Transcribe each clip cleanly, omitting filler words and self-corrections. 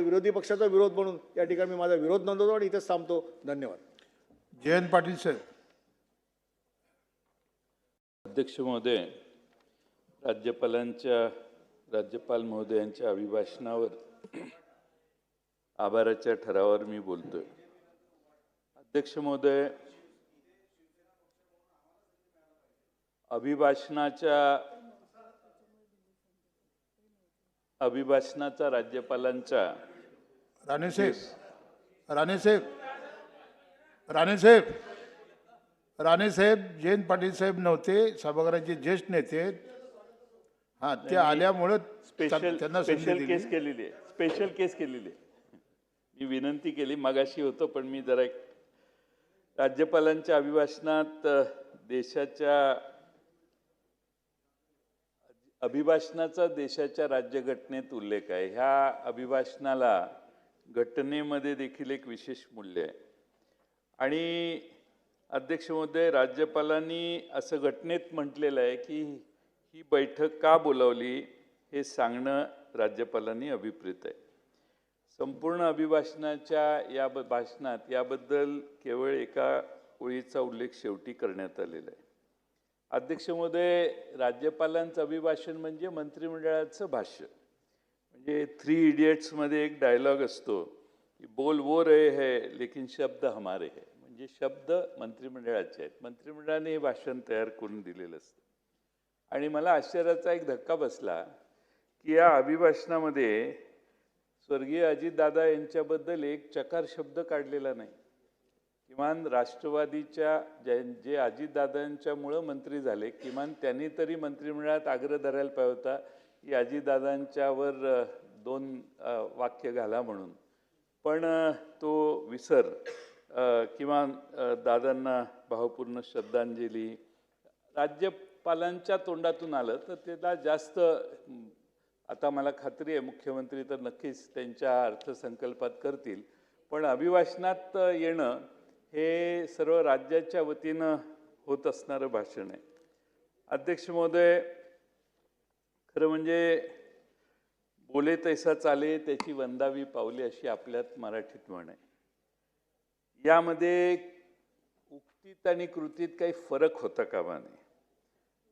विरोधी पक्षाचा विरोध म्हणून या ठिकाणी मी माझा विरोध नोंदवतो आणि इथेच थांबतो. धन्यवाद. जयंत पाटील साहेब. अध्यक्ष महोदय, राज्यपाल महोदयांच्या अभिभाषणावर आभाराच्या ठरावावर मी बोलतोय. अध्यक्ष महोदय, अभिभाषणाचा राज्यपालांच्या राणे साहेब जयंत पाटील साहेब नव्हते, सभागृहाचे ज्येष्ठ नेते. हां, ते आल्यामुळे त्यांना स्पेशल केस केलेली आहे. मी विनंती केली, मगाशी होतो, पण मी जरा राज्यपालांच्या अभिभाषणात अभिभाषणाचा देशाच्या राज्यघटनेत उल्लेख आहे. ह्या अभिभाषणाला घटनेमध्ये देखील एक विशेष मूल्य आहे. आणि अध्यक्ष महोदय, राज्यपालांनी असं घटनेत म्हटलेलं आहे की ही बैठक का बोलावली हे सांगणं राज्यपालांनी अभिप्रेत आहे. संपूर्ण अभिभाषणाच्या या भाषणात याबद्दल केवळ एका ओळीचा उल्लेख शेवटी करण्यात आलेला आहे. अध्यक्ष महोदय, राज्यपालांचं अभिभाषण म्हणजे मंत्रिमंडळाचं भाष्य. म्हणजे 3 इडियट्समध्ये एक डायलॉग असतो की बोल वो रहे है लेकिन शब्द हमारे है. म्हणजे शब्द मंत्रिमंडळाचे आहेत, मंत्रिमंडळाने हे भाषण तयार करून दिलेलं असतं. आणि मला आश्चर्याचा एक धक्का बसला की या अभिभाषणामध्ये स्वर्गीय अजितदादा यांच्याबद्दल एक चकार शब्द काढलेला नाही. किमान राष्ट्रवादीच्या जे अजितदादांच्यामुळं मंत्री झाले, किमान त्यांनी तरी मंत्रिमंडळात आग्रह धरायला पाहिजे होता की अजितदादांच्यावर 2 वाक्य घाला म्हणून. पण तो विसर, किमान दादांना भावपूर्ण श्रद्धांजली राज्यपालांच्या तोंडातून आलं तर त्याला जास्त, आता मला खात्री आहे मुख्यमंत्री तर नक्कीच त्यांच्या अर्थसंकल्पात करतील, पण अभिभाषणात येणं हे सर्व राज्याच्या वतीनं होत असणारं भाषण आहे. अध्यक्ष महोदय, खरं म्हणजे बोले तैसा चाले त्याची वंदावी पावले अशी आपल्यात मराठीत म्हण आहे. यामध्ये उक्तीत आणि कृतीत काही फरक होता कामा नये.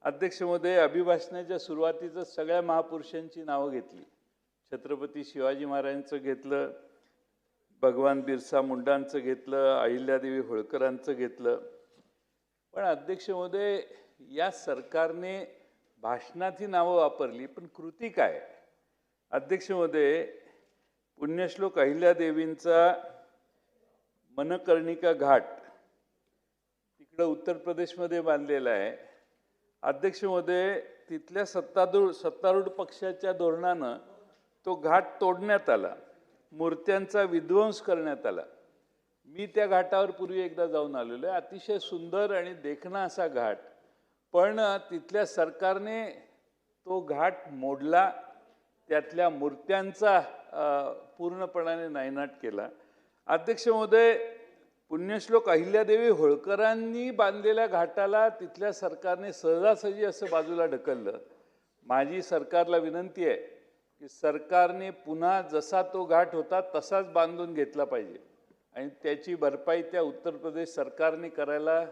अध्यक्ष महोदय, अभिभाषणाच्या सुरुवातीचं सगळ्या महापुरुषांची नावं घेतली. छत्रपती शिवाजी महाराजांचं घेतलं, भगवान बिरसा मुंडांचं घेतलं, अहिल्यादेवी होळकरांचं घेतलं. पण अध्यक्ष महोदय, या सरकारने भाषणात ही नावं वापरली, पण कृती काय? अध्यक्ष महोदय, पुण्यश्लोक अहिल्यादेवींचा मनकर्णिका घाट तिकडं उत्तर प्रदेशमध्ये बांधलेला आहे. अध्यक्ष महोदय, तिथल्या सत्तारूढ पक्षाच्या धोरणानं तो घाट तोडण्यात आला, मूर्त्यांचा विध्वंस करण्यात आला. मी त्या घाटावर पूर्वी एकदा जाऊन आलेलो आहे. अतिशय सुंदर आणि देखणा असा घाट, पण तिथल्या सरकारने तो घाट मोडला, त्यातल्या मूर्त्यांचा पूर्णपणाने नायनाट केला. अध्यक्ष महोदय, पुण्यश्लोक अहिल्यादेवी होळकरांनी बांधलेल्या घाटाला तिथल्या सरकारने सहजासहजी असं बाजूला ढकललं. माझी सरकारला विनंती आहे की सरकारने पुन्हा जसा तो घाट होता तसाच बांधून घेतला पाहिजे आणि त्याची भरपाई त्या उत्तर प्रदेश सरकारने करायला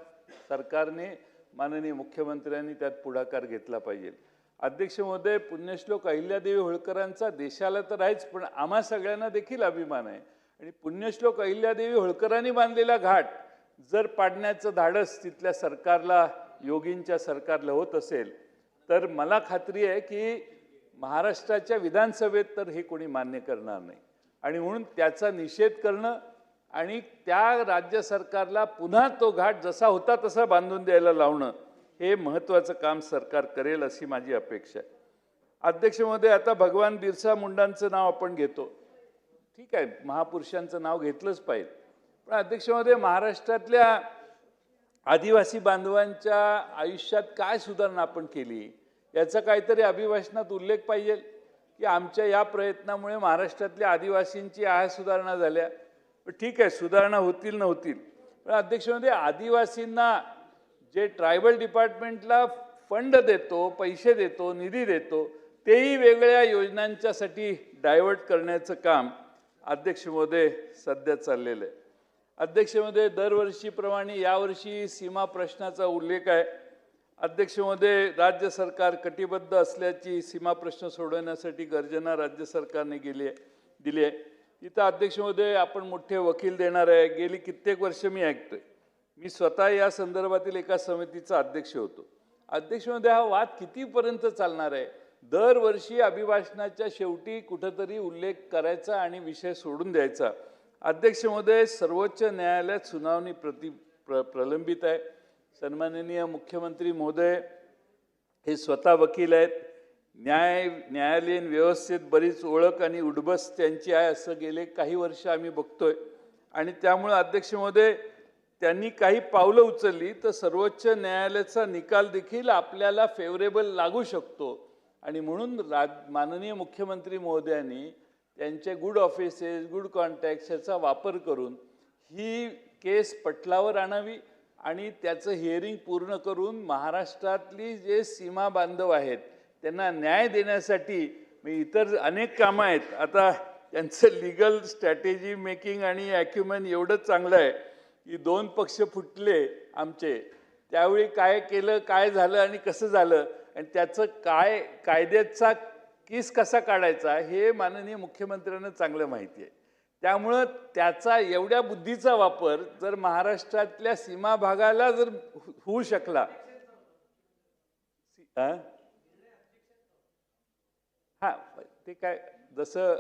माननीय मुख्यमंत्र्यांनी त्यात पुढाकार घेतला पाहिजे. अध्यक्ष महोदय, पुण्यश्लोक अहिल्यादेवी होळकरांचा देशाला तर आहेच, पण आम्हा सगळ्यांना देखील अभिमान आहे. आणि पुण्यश्लोक अहिल्यादेवी होळकरांनी बांधलेला घाट जर पाडण्याचं धाडस तिथल्या सरकारला, योगींच्या सरकारला होत असेल, तर मला खात्री आहे की महाराष्ट्राच्या विधानसभेत तर हे कोणी मान्य करणार नाही. आणि म्हणून त्याचा निषेध करणं आणि त्या राज्य सरकारला पुन्हा तो घाट जसा होता तसा बांधून द्यायला लावणं हे महत्त्वाचं काम सरकार करेल अशी माझी अपेक्षा आहे. अध्यक्ष महोदय, आता भगवान बिरसा मुंडांचं नाव आपण घेतो, ठीक आहे, महापुरुषांचं नाव घेतलंच पाहिजे. पण अध्यक्ष महोदय, महाराष्ट्रातल्या आदिवासी बांधवांच्या आयुष्यात काय सुधारणा आपण केली याचा काहीतरी अभिभाषणात उल्लेख पाहिजे की आमच्या या प्रयत्नामुळे महाराष्ट्रातल्या आदिवासींची सुधारणा झाल्या. ठीक आहे, सुधारणा होतील नव्हतील, पण अध्यक्ष महोदय, आदिवासींना जे ट्रायबल डिपार्टमेंटला फंड देतो, पैसे देतो, निधी देतो, तेही वेगळ्या योजनांच्यासाठी डायव्हर्ट करण्याचं काम अध्यक्ष महोदय सध्या चाललेलं आहे. अध्यक्ष महोदय, दरवर्षीप्रमाणे यावर्षी सीमा प्रश्नाचा उल्लेख आहे. अध्यक्ष महोदय, राज्य सरकार कटिबद्ध असल्याची सीमा प्रश्न सोडवण्यासाठी गर्जना राज्य सरकारने दिली आहे. तिथं अध्यक्ष महोदय आपण मोठे वकील देणार आहे. गेली कित्येक वर्ष मी ऐकतोय. मी स्वतः या संदर्भातील एका समितीचा अध्यक्ष होतो. अध्यक्ष महोदय, हा वाद कितीपर्यंत चालणार आहे? दरवर्षी अभिभाषणाच्या शेवटी कुठंतरी उल्लेख करायचा आणि विषय सोडून द्यायचा. अध्यक्ष महोदय, सर्वोच्च न्यायालयात सुनावणी प्रलंबित आहे. सन्माननीय मुख्यमंत्री महोदय हे स्वतः वकील आहेत. न्यायालयीन व्यवस्थेत बरीच ओळख आणि उडबस त्यांची आहे असं गेले काही वर्ष आम्ही बघतोय. आणि त्यामुळे अध्यक्ष महोदय, त्यांनी काही पावलं उचलली तर सर्वोच्च न्यायालयाचा निकाल देखील आपल्याला फेवरेबल लागू शकतो. आणि म्हणून माननीय मुख्यमंत्री महोदयांनी त्यांचे गुड ऑफिसेस, गुड कॉन्टॅक्ट्स याचा वापर करून ही केस पटलावर आणावी आणि त्याचं हिअरिंग पूर्ण करून महाराष्ट्रातली जे सीमा बांधव आहेत त्यांना न्याय देण्यासाठी इतर अनेक कामं आहेत. आता त्यांचं लिगल स्ट्रॅटेजी मेकिंग आणि ॲक्युमेन एवढं चांगलं आहे की दोन पक्ष फुटले आमचे, त्यावेळी काय केलं, काय झालं आणि कसं झालं आणि त्याचं काय कायद्याचा केस कसा काढायचा हे माननीय मुख्यमंत्र्यांना चांगलं माहिती आहे. त्यामुळं त्याचा एवढ्या बुद्धीचा वापर जर महाराष्ट्रातल्या सीमा भागाला जर होऊ शकला, हा ते काय, जसं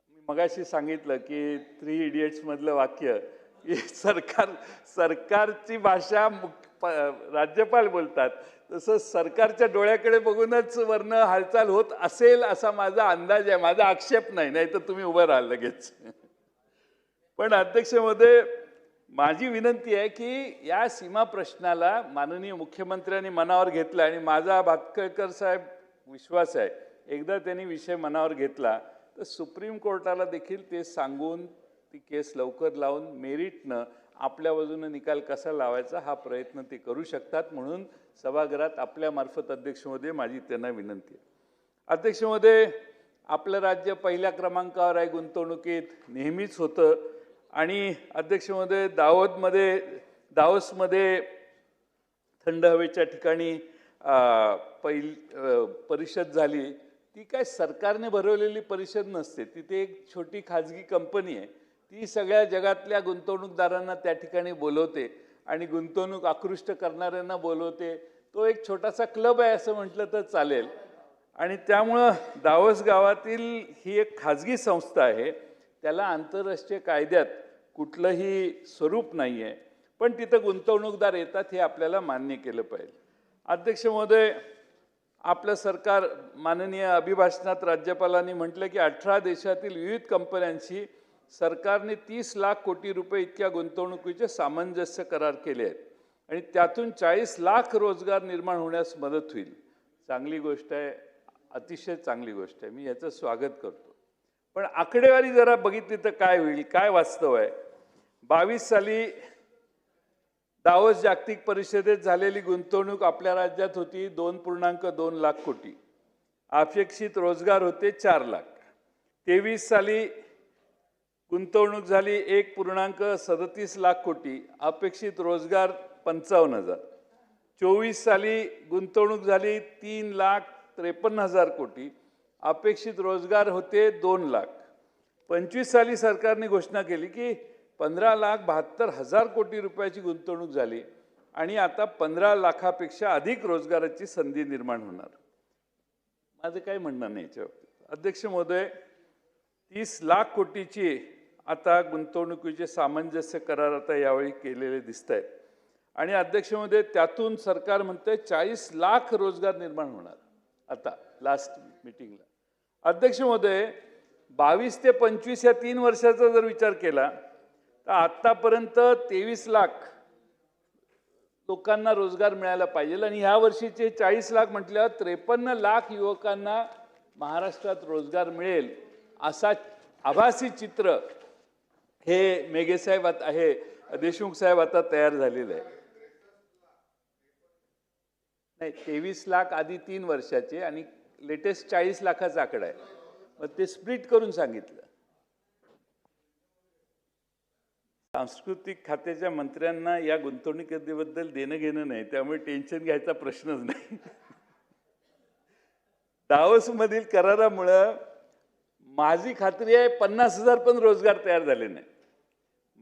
मी मगाशी सांगितलं की 3 इडियट्स मधलं वाक्य की सरकारची भाषा राज्यपाल बोलतात, तसं सरकारच्या डोळ्याकडे बघूनच वर्ण हालचाल होत असेल असा माझा अंदाज आहे. माझा आक्षेप नाही, नाही तर तुम्ही उभं राहाल लगेच. पण अध्यक्ष महोदय, माझी विनंती आहे की या सीमा प्रश्नाला माननीय मुख्यमंत्र्यांनी मनावर घेतला आणि माझा भातखळकर साहेब विश्वास आहे एकदा त्यांनी विषय मनावर घेतला तर सुप्रीम कोर्टाला देखील ते सांगून ती केस लवकर लावून मेरिटनं आपल्या बाजूने निकाल कसा लावायचा हा प्रयत्न ते करू शकतात. म्हणून सभागृहात आपल्यामार्फत अध्यक्ष महोदय माझी त्यांना विनंती आहे. अध्यक्ष महोदय, आपलं राज्य पहिल्या क्रमांकावर आहे गुंतवणुकीत, नेहमीच होतं. आणि अध्यक्ष महोदय, दावोसमध्ये थंड हवेच्या ठिकाणी परिषद झाली. ती काय सरकारने भरवलेली परिषद नसते, तिथे एक छोटी खाजगी कंपनी आहे, ती सगळ्या जगातल्या गुंतवणूकदारांना त्या ठिकाणी बोलवते आणि गुंतवणूक आकृष्ट करणाऱ्यांना बोलवते. तो एक छोटासा क्लब आहे असं म्हटलं तर चालेल. आणि त्यामुळं दावोस गावातील ही एक खाजगी संस्था आहे, त्याला आंतरराष्ट्रीय कायद्यात कुठलंही स्वरूप नाही आहे, पण तिथं गुंतवणूकदार येतात हे आपल्याला मान्य केलं पाहिजे. अध्यक्ष महोदय, आपलं सरकार माननीय अभिभाषणात राज्यपालांनी म्हटलं की 18 देशातील विविध कंपन्यांशी सरकारने 30 लाख कोटी रुपये इतक्या गुंतवणुकीचे सामंजस्य करार केले आहेत आणि त्यातून 40 लाख रोजगार निर्माण होण्यास मदत होईल. चांगली गोष्ट आहे, अतिशय चांगली गोष्ट आहे, मी याचं स्वागत करतो. पण आकडेवारी जरा बघितली तर काय होईल, काय वास्तव आहे? 22 साली दावोस जागतिक परिषदेत झालेली गुंतवणूक आपल्या राज्यात होती 2.2 लाख कोटी. अपेक्षित रोजगार होते 4 लाख. 23 साली गुंतवणूक झाली 1.37 लाख कोटी, अपेक्षित रोजगार 55,000. 24 साली गुंतवणूक झाली 3,53,000 कोटी, अपेक्षित रोजगार होते 2 लाख. 25 साली सरकारने घोषणा केली की 15,72,000 कोटी रुपयाची गुंतवणूक झाली आणि आता 15 लाखापेक्षा अधिक रोजगाराची संधी निर्माण होणार. माझं काही म्हणणं नाही याच्या बाबतीत. अध्यक्ष महोदय, 30 लाख कोटीची आता गुंतवणुकीचे सामंजस्य करार आता यावेळी केलेले दिसत आहेत. आणि अध्यक्ष महोदय, त्यातून सरकार म्हणते 40 लाख रोजगार निर्माण होणार आता लास्ट मीटिंगला. अध्यक्ष महोदय, 22 ते 25 या 3 वर्षाचा जर विचार केला तर आतापर्यंत 23 लाख लोकांना रोजगार मिळायला पाहिजे आणि ह्या वर्षीचे 40 लाख म्हटल्यावर 53 लाख युवकांना महाराष्ट्रात रोजगार मिळेल असा आभासी चित्र हे मेघे साहेब आहे, देशमुख साहेब आता तयार झालेलं आहे. नाही, 23 लाख आधी 3 वर्षाचे आणि लेटेस्ट 40 लाखाचा आकडा आहे. मग ते स्प्लिट करून सांगितलं. सांस्कृतिक खात्याच्या मंत्र्यांना या गुंतवणुकीबद्दल देणं घेणं नाही, त्यामुळे टेन्शन घ्यायचा प्रश्नच नाही. दावोसमधील करारामुळं माझी खात्री आहे 50,000 पण रोजगार तयार झाले नाही.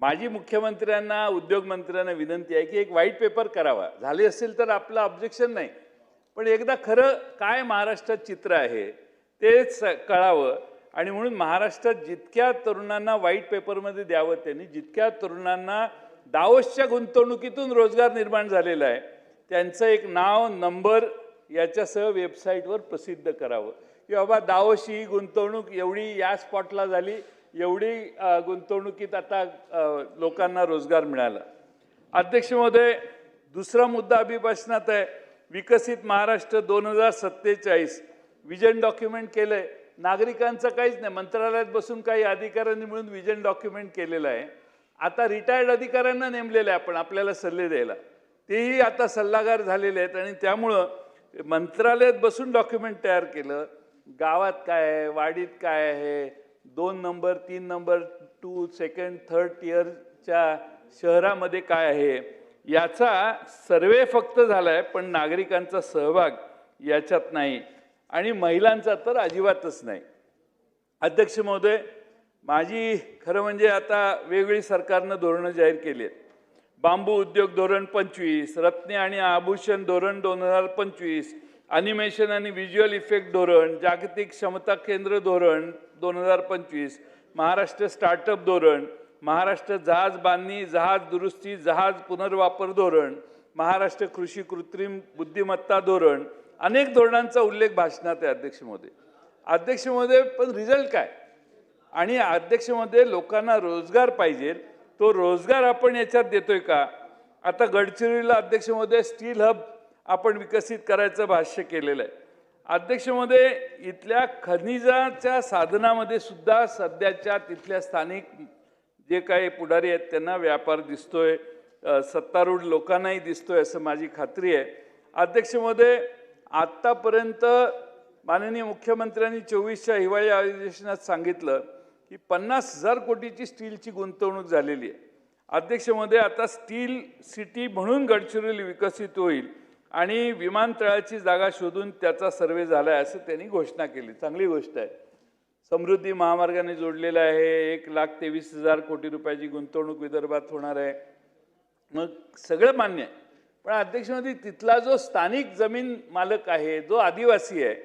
माझी मुख्यमंत्र्यांना, उद्योग मंत्र्यांना विनंती आहे की एक व्हाईट पेपर करावा. झाले असेल तर आपलं ऑब्जेक्शन नाही, पण एकदा खरं काय महाराष्ट्रात चित्र आहे तेच कळावं. आणि म्हणून महाराष्ट्रात जितक्या तरुणांना व्हाईट पेपरमध्ये द्यावं त्यांनी, जितक्या तरुणांना दावोसच्या गुंतवणुकीतून रोजगार निर्माण झालेला आहे त्यांचं एक नाव, नंबर याच्यासह वेबसाईटवर प्रसिद्ध करावं की बाबा दावोसची ही गुंतवणूक एवढी या स्पॉटला झाली, एवढी गुंतवणुकीत आता लोकांना रोजगार मिळाला. अध्यक्ष महोदय, दुसरा मुद्दा अभिभाषणात आहे, विकसित महाराष्ट्र 2047 विजन डॉक्युमेंट केलंय. नागरिकांचं काहीच नाही, मंत्रालयात बसून काही अधिकाऱ्यांनी मिळून विजन डॉक्युमेंट केलेलं आहे. आता रिटायर्ड अधिकाऱ्यांना नेमलेलं आहे आपण आपल्याला सल्ले द्यायला, तेही आता सल्लागार झालेले आहेत. आणि त्यामुळं मंत्रालयात बसून डॉक्युमेंट तयार केलं. गावात काय आहे, वाडीत काय आहे, 2 नंबर 3 नंबर 2 सेकंड 3rd टिअरच्या शहरामध्ये काय आहे याचा सर्वे फक्त झालाय, पण नागरिकांचा सहभाग याच्यात नाही आणि महिलांचा तर अजिबातच नाही. अध्यक्ष महोदय, माझी खरं म्हणजे आता वेगळी सरकारनं धोरणं जाहीर केली आहेत. बांबू उद्योग धोरण 25, रत्ने आणि आभूषण धोरण 2025, ॲनिमेशन आणि व्हिज्युअल इफेक्ट धोरण, जागतिक क्षमता केंद्र धोरण 2025, महाराष्ट्र स्टार्टअप धोरण, महाराष्ट्र जहाज बांधणी, जहाज दुरुस्ती, जहाज पुनर्वापर धोरण, महाराष्ट्र कृषी कृत्रिम बुद्धिमत्ता धोरण, अनेक धोरणांचा उल्लेख भाषणात आहे. अध्यक्ष महोदय, अध्यक्ष महोदय, पण रिझल्ट काय? आणि अध्यक्ष महोदय, लोकांना रोजगार पाहिजे, तो रोजगार आपण याच्यात देतोय का? आता गडचिरोलीला अध्यक्ष महोदय स्टील हब आपण विकसित करायचं भाष्य केलेलं आहे. अध्यक्ष महोदय, इथल्या खनिजाच्या साधनामध्ये सुद्धा सध्याच्या तिथल्या स्थानिक जे काही पुढारी आहेत त्यांना व्यापार दिसतोय, सत्तारूढ लोकांनाही दिसतोय असं माझी खात्री आहे. अध्यक्ष महोदय, आत्तापर्यंत माननीय मुख्यमंत्र्यांनी 24च्या हिवाळी अधिवेशनात सांगितलं की 50,000 कोटीची स्टीलची गुंतवणूक झालेली आहे. अध्यक्ष महोदय, आता स्टील सिटी म्हणून गडचिरोली विकसित होईल आणि विमानतळाची जागा शोधून त्याचा सर्वे झाला आहे असं त्यांनी घोषणा केली. चांगली गोष्ट आहे. समृद्धी महामार्गाने जोडलेला आहे. 1,23,000 कोटी रुपयाची गुंतवणूक विदर्भात होणार आहे. मग सगळं मान्य आहे, पण अध्यक्ष महोदय, तिथला जो स्थानिक जमीन मालक आहे, जो आदिवासी आहे,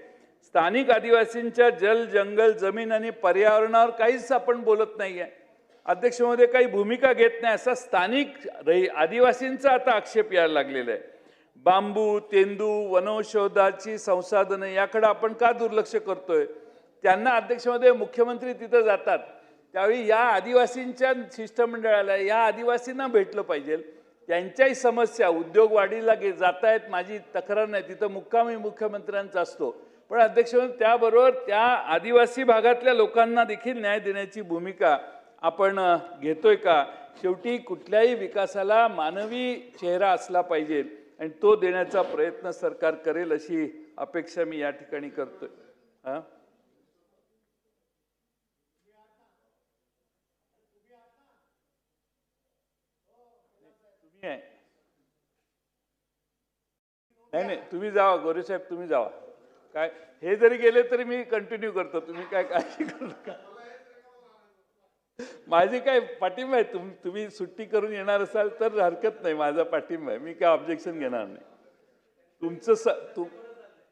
स्थानिक आदिवासींच्या जल, जंगल, जमीन आणि पर्यावरणावर काहीच आपण बोलत नाही आहे. अध्यक्ष महोदय, काही भूमिका घेत नाही असा स्थानिक आदिवासींचा आता आक्षेप यायला लागलेला आहे. बांबू, तेंदू, वनौषधाची संसाधनं याकडे आपण का दुर्लक्ष करतोय? त्यांना अध्यक्ष महोदय, मुख्यमंत्री तिथं जातात त्यावेळी या आदिवासींच्या शिष्टमंडळाला, या आदिवासींना भेटलं पाहिजे. त्यांच्याही समस्या, उद्योग वाढीला जात आहेत, माझी तक्रार नाही, तिथं मुक्कामी मुख्यमंत्र्यांचा असतो, पण अध्यक्ष महोदय, त्याबरोबर त्या आदिवासी भागातल्या लोकांना देखील न्याय देण्याची भूमिका आपण घेतोय का? शेवटी कुठल्याही विकासाला मानवी चेहरा असला पाहिजे आणि तो देण्याचा प्रयत्न सरकार करेल अशी अपेक्षा मी या ठिकाणी करतोय. नाही, तुम्ही जावा गोरे साहेब, तुम्ही जावा. काय हे जरी गेले तरी मी कंटिन्यू करतो, तुम्ही काय काळजी करू नका. माझी काय पाठिंबा आहे, तुम्ही सुट्टी करून येणार असाल तर हरकत नाही, माझा पाठिंबा आहे, मी काय ऑब्जेक्शन घेणार नाही.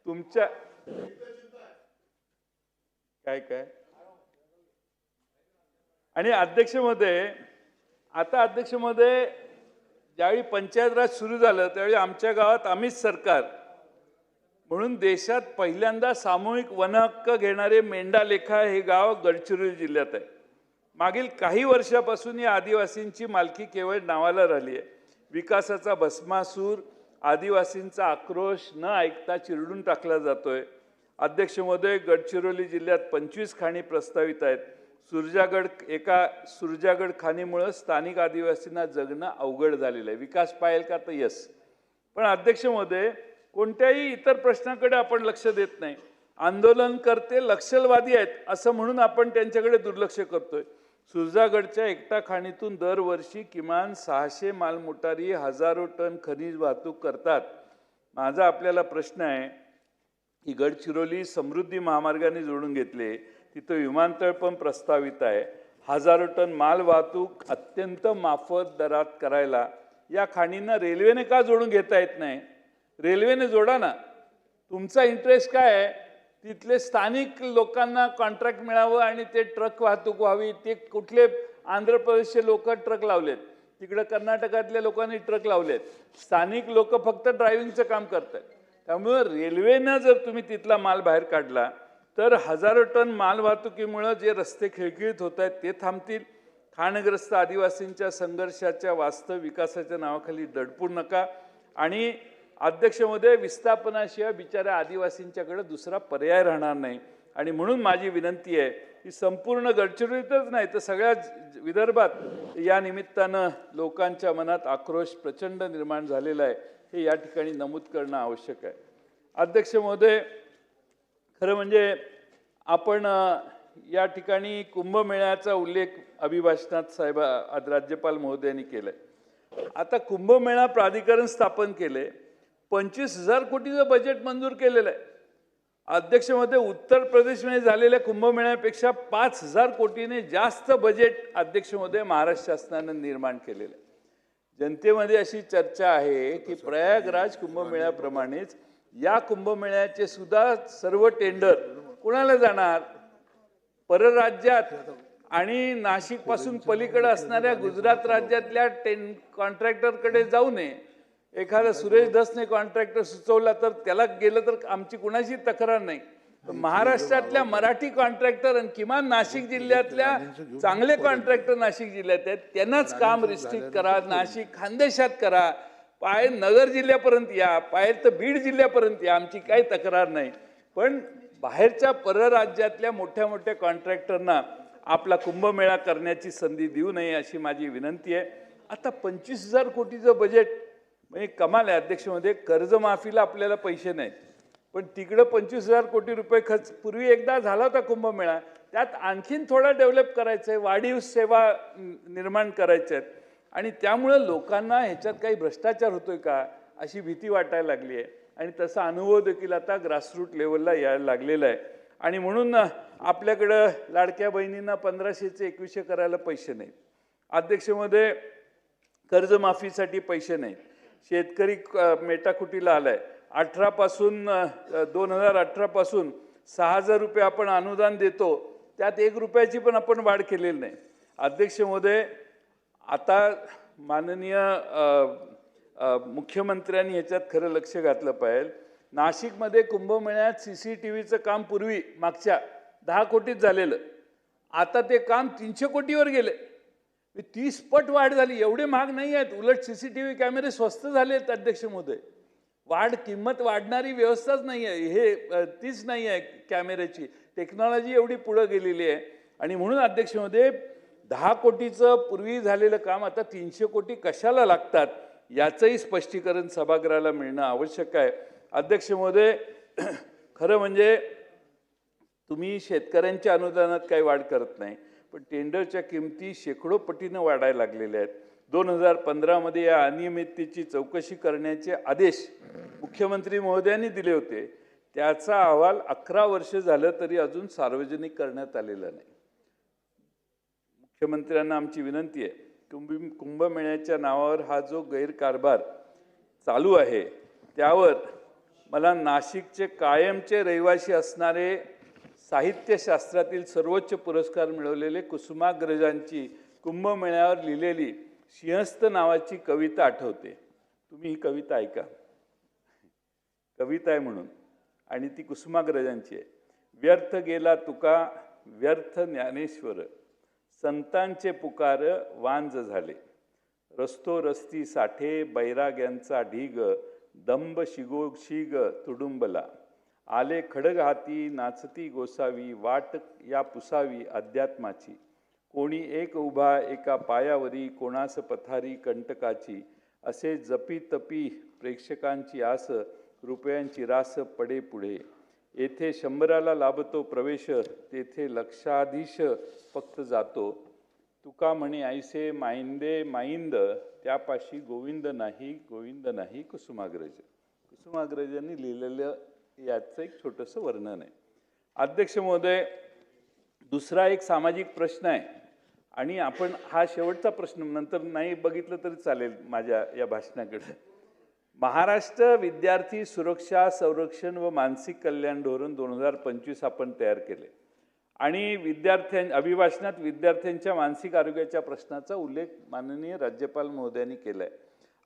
तुमच्या काय आणि अध्यक्ष महोदय, आता अध्यक्ष महोदय, ज्यावेळी पंचायत राज सुरू झालं त्यावेळी आमच्या गावात अमित सरकार म्हणून देशात पहिल्यांदा सामूहिक वनहक्क घेणारे मेंढालेखा हे गाव गडचिरोली जिल्ह्यात आहे. मागील काही वर्षापासून या आदिवासींची मालकी केवळ नावाला राहिली आहे. विकासाचा भस्मासूर, आदिवासींचा आक्रोश न ऐकता चिरडून टाकला जातोय. अध्यक्ष महोदय, गडचिरोली जिल्ह्यात 25 खाणी प्रस्तावित आहेत. सुरजागड खाणीमुळे स्थानिक आदिवासींना जगणं अवघड झालेलं आहे. विकास पाहिजे का तर यस, पण अध्यक्ष महोदय, कोणत्याही इतर प्रश्नाकडे आपण लक्ष देत नाही. आंदोलनकर्ते नक्षलवादी आहेत असं म्हणून आपण त्यांच्याकडे दुर्लक्ष करतोय. सुरजागडच्या एकटा खाणीतून दरवर्षी किमान 600 मालमोटारी हजारो टन खनिज वाहतूक करतात. माझा आपल्याला प्रश्न आहे की गडचिरोली समृद्धी महामार्गाने जोडून घेतले, तिथं विमानतळ पण प्रस्तावित आहे. हजारो टन माल वाहतूक अत्यंत माफक दरात करायला या खाणींना रेल्वेने का जोडून घेता येत नाही? रेल्वेने जोडा ना. तुमचा इंटरेस्ट काय आहे? तिथले स्थानिक लोकांना कॉन्ट्रॅक्ट मिळावं आणि ते ट्रक वाहतूक व्हावी. ते कुठले आंध्र प्रदेशचे लोक ट्रक लावलेत, तिकडे कर्नाटकातल्या लोकांनी ट्रक लावलेत. स्थानिक लोक फक्त ड्रायव्हिंगचं काम करतात. त्यामुळे रेल्वेनं जर तुम्ही तिथला माल बाहेर काढला तर हजारो टन माल वाहतुकीमुळे जे रस्ते खिळखिळीत होत आहेत ते थांबतील. खाणग्रस्त आदिवासींच्या संघर्षाच्या वास्तव विकासाच्या नावाखाली दडपू नका. आणि अध्यक्ष महोदय, विस्थापनाशिवाय बिचाऱ्या आदिवासींच्याकडे दुसरा पर्याय राहणार नाही. आणि म्हणून माझी विनंती आहे की संपूर्ण गडचिरोलीतच नाही तर सगळ्या विदर्भात या निमित्तानं लोकांच्या मनात आक्रोश प्रचंड निर्माण झालेला आहे, हे या ठिकाणी नमूद करणं आवश्यक आहे. अध्यक्ष महोदय, खरं म्हणजे आपण या ठिकाणी कुंभमेळ्याचा उल्लेख अभिभाषणात साहेब राज्यपाल महोदयांनी केलाय. आता कुंभमेळा प्राधिकरण स्थापन केले, 25,000 कोटीचं बजेट मंजूर केलेलं आहे. अध्यक्ष महोदय, उत्तर प्रदेशमध्ये झालेल्या कुंभमेळ्यापेक्षा 5,000 कोटीने जास्त बजेट अध्यक्ष महोदय महाराष्ट्र शासनानं निर्माण केलेलं आहे. जनतेमध्ये अशी चर्चा आहे की प्रयागराज कुंभमेळ्याप्रमाणेच या कुंभमेळ्याचे सुद्धा सर्व टेंडर कोणाला जाणार? परराज्यात आणि नाशिक पासून पलीकडे असणाऱ्या गुजरात राज्यातल्या कॉन्ट्रॅक्टरकडे जाऊ नये. एखादा सुरेश धसने कॉन्ट्रॅक्टर सुचवला तर त्याला गेलं तर आमची कुणाची तक्रार नाही. महाराष्ट्रातल्या मराठी कॉन्ट्रॅक्टर आणि किमान नाशिक जिल्ह्यातल्या चांगले कॉन्ट्रॅक्टर नाशिक जिल्ह्यात आहेत, त्यांनाच काम रिस्ट्रिक्ट करा. नाशिक खानदेशात करा, पाय नगर जिल्ह्यापर्यंत या, पाय तर बीड जिल्ह्यापर्यंत या, आमची काही तक्रार नाही. पण बाहेरच्या परराज्यातल्या मोठ्या मोठ्या कॉन्ट्रॅक्टरना आपला कुंभमेळा करण्याची संधी देऊ नये अशी माझी विनंती आहे. आता 25,000 कोटीचं बजेट म्हणजे कमाल आहे अध्यक्ष महोदय. कर्जमाफीला आपल्याला पैसे नाहीत, पण तिकडं 25,000 कोटी रुपये खर्च. पूर्वी एकदा झाला होता कुंभमेळा, त्यात आणखीन थोडा डेव्हलप करायचं आहे, वाढीव सेवा निर्माण करायच्या आहेत. आणि त्यामुळं लोकांना ह्याच्यात काही भ्रष्टाचार होतोय का अशी भीती वाटायला लागली आहे. आणि तसा अनुभव देखील आता ग्रासरूट लेवलला यायला लागलेला आहे. आणि म्हणून आपल्याकडं लाडक्या बहिणींना 1500चे 2100 करायला पैसे नाहीत. अध्यक्ष महोदय, कर्जमाफीसाठी पैसे नाहीत. शेतकरी मेटाकुटीला आलाय. 2018 पासून 6,000 रुपये आपण अनुदान देतो, त्यात 1 रुपयाची पण आपण वाढ केलेली नाही. अध्यक्ष महोदय, आता माननीय मुख्यमंत्र्यांनी ह्याच्यात खरं लक्ष घातलं पाहिजे. नाशिकमध्ये कुंभमेळ्यात CCTVचं काम पूर्वी मागच्या 10 कोटीत झालेलं, आता ते काम 300 कोटीवर गेले. 30 पट वाढ झाली. एवढे महाग नाही आहेत, उलट CCTV कॅमेरे स्वस्त झाले आहेत अध्यक्ष महोदय. किंमत वाढणारी व्यवस्थाच नाही आहे, हे तीच नाही आहे कॅमेऱ्याची. टेक्नॉलॉजी एवढी पुढे गेलेली आहे. आणि म्हणून अध्यक्ष महोदय, 10 कोटीचं पूर्वी झालेलं काम आता 300 कोटी कशाला लागतात याचंही स्पष्टीकरण सभागृहाला मिळणं आवश्यक आहे. अध्यक्ष महोदय, खरं म्हणजे तुम्ही शेतकऱ्यांच्या अनुदानात काही वाढ करत नाही, पण टेंडरच्या किमती शेकडो पटीनं वाढायला लागलेल्या आहेत. 2015 या अनियमिततेची चौकशी करण्याचे आदेश मुख्यमंत्री महोदयांनी दिले होते. त्याचा अहवाल 11 वर्ष झालं तरी अजून सार्वजनिक करण्यात आलेला नाही. मुख्यमंत्र्यांना आमची विनंती आहे, कुंभमेळ्याच्या नावावर हा जो गैरकारभार चालू आहे त्यावर मला नाशिकचे कायमचे रहिवासी असणारे साहित्यशास्त्रातील सर्वोच्च पुरस्कार मिळवलेले कुसुमाग्रजांची कुंभमेळ्यावर लिहिलेली सिंहस्थ नावाची कविता आठवते. तुम्ही ही कविता ऐका. कविता आहे म्हणून, आणि ती कुसुमाग्रजांची आहे. व्यर्थ गेला तुका व्यर्थ ज्ञानेश्वर, संतांचे पुकार वांज झाले. रस्तो रस्ती साठे बैराग्यांचा ढीग, दंभ शिग तुडुंबला. आले खडग हाती नाचती गोसावी, वाट या पुसावी अध्यात्माची. कोणी एक उभा एका पायावरी, कोणास पथारी कंटकाची. असे जपी तपी प्रेक्षकांची आस, रुपयांची रास पडे पुढे. येथे 100ला लाभतो प्रवेश, तेथे लक्षाधीश फक्त जातो. तुका म्हणे ऐसे माइंदे माइंद त्यापाशी गोविंद नाही कुसुमाग्रज. कुसुमाग्रजांनी लिहिलेलं याचं एक छोटंसं वर्णन आहे. अध्यक्ष महोदय, दुसरा एक सामाजिक प्रश्न आहे आणि आपण हा शेवटचा प्रश्न नंतर नाही बघितलं तरी चालेल माझ्या या भाषणाकडे. महाराष्ट्र विद्यार्थी सुरक्षा संरक्षण व मानसिक कल्याण धोरण 2025 आपण तयार केले आणि अभिभाषणात विद्यार्थ्यांच्या मानसिक आरोग्याच्या प्रश्नाचा उल्लेख माननीय राज्यपाल महोदयांनी केलाय.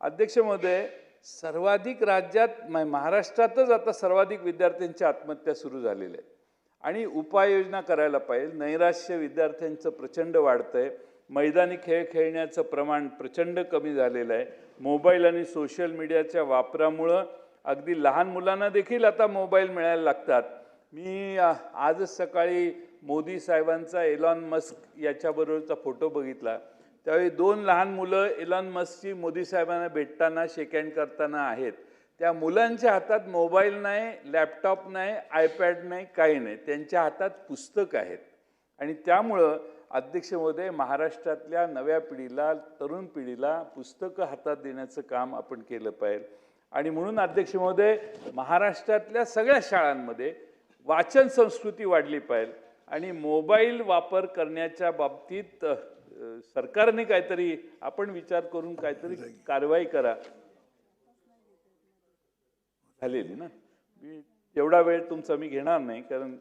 अध्यक्ष महोदय, सर्वाधिक राज्यात महाराष्ट्रातच आता सर्वाधिक विद्यार्थ्यांच्या आत्महत्या सुरू झालेल्या आहेत आणि उपाययोजना करायला पाहिजे. नैराश्य विद्यार्थ्यांचं प्रचंड वाढतंय. मैदानी खेळ खेळण्याचं प्रमाण प्रचंड कमी झालेलं आहे. मोबाईल आणि सोशल मीडियाच्या वापरामुळं अगदी लहान मुलांना देखील आता मोबाईल मिळायला लागतात. मी आजच सकाळी मोदी साहेबांचा एलॉन मस्क याच्याबरोबरचा फोटो बघितला. त्यावेळी 2 लहान मुलं एलॉन मस्कची मोदी साहेबांना भेटताना शेक हँड करताना आहेत. त्या मुलांच्या हातात मोबाईल नाही, लॅपटॉप नाही, आयपॅड नाही, काही नाही. त्यांच्या हातात पुस्तक आहेत आणि त्यामुळं अध्यक्ष महोदय, महाराष्ट्रातल्या नव्या पिढीला, तरुण पिढीला पुस्तकं हातात देण्याचं काम आपण केलं पाहिजे. आणि म्हणून अध्यक्ष महोदय, महाराष्ट्रातल्या सगळ्या शाळांमध्ये वाचन संस्कृती वाढली पाहिजे आणि मोबाईल वापर करण्याच्या बाबतीत सरकारने काहीतरी आपण विचार करून काहीतरी कारवाई करा. झालेली ना, मी एवढा वेळ तुमचा मी घेणार नाही कारण